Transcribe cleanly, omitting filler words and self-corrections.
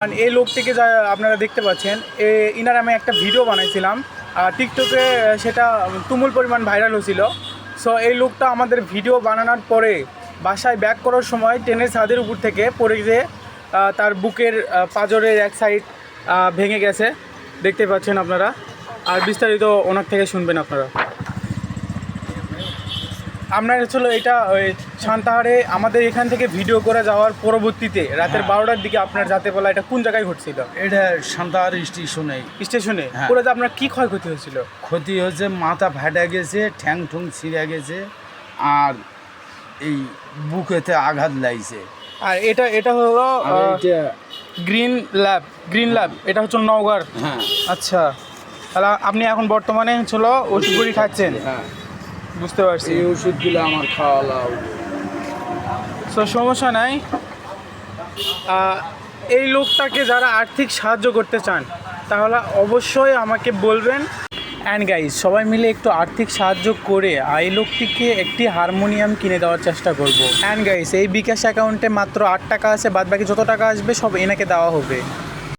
এই লোকটিকে যা আপনারা দেখতে পাচ্ছেন, ইনার আমি একটা ভিডিও বানাইছিলাম টিকটকে, সেটা তুমুল পরিমাণ ভাইরাল হয়েছিল। সো এই লোকটা আমাদের ভিডিও বানানোর পরে বাসায় ব্যাক করার সময় ট্রেনের ছাদের উপর থেকে পড়ে গিয়ে তার বুকের পাঁজরের এক সাইড ভেঙে গেছে, দেখতে পাচ্ছেন আপনারা। আর বিস্তারিত ওনার থেকে শুনবেন আপনারা। আপনার ছিল এটা ওই সান্তাহারে আমাদের এখান থেকে ভিডিও করে যাওয়ার পরবর্তীতে রাতের 12টার দিকে আপনার যাতে বলা, এটা কোন জায়গায় ঘটছিল? এটা সান্তাহার স্টেশনে হ্যাঁ। পরে যে আপনার কী ক্ষয়ক্ষতি হয়েছিল? ক্ষতি হয়েছে, মাথা ফাটা গেছে, ঠ্যাং ঠুং ছিঁড়ে গেছে, আর এই বুকেতে আঘাত লাগছে। আর এটা হলো এটা গ্রিন ল্যাব, এটা হচ্ছে নওগাঁর। হ্যাঁ আচ্ছা, তাহলে আপনি এখন বর্তমানে হলো ওষুধগুলি খাচ্ছেন? হ্যাঁ, বুঝতে পারছি। এই ওষুধগুলো আমার খাওয়া লাগবে। তো সমস্যা নাই। এই লোকটাকে যারা আর্থিক সাহায্য করতে চান তাহলে অবশ্যই আমাকে বলবেন। অ্যান্ড গাইজ, সবাই মিলে একটু আর্থিক সাহায্য করে এই লোকটিকে একটি হারমোনিয়াম কিনে দেওয়ার চেষ্টা করব। অ্যান্ড গাইজ, এই বিকাশ অ্যাকাউন্টে মাত্র 8 টাকা আছে, বাদ বাকি যত টাকা আসবে সব এনাকে দেওয়া হবে।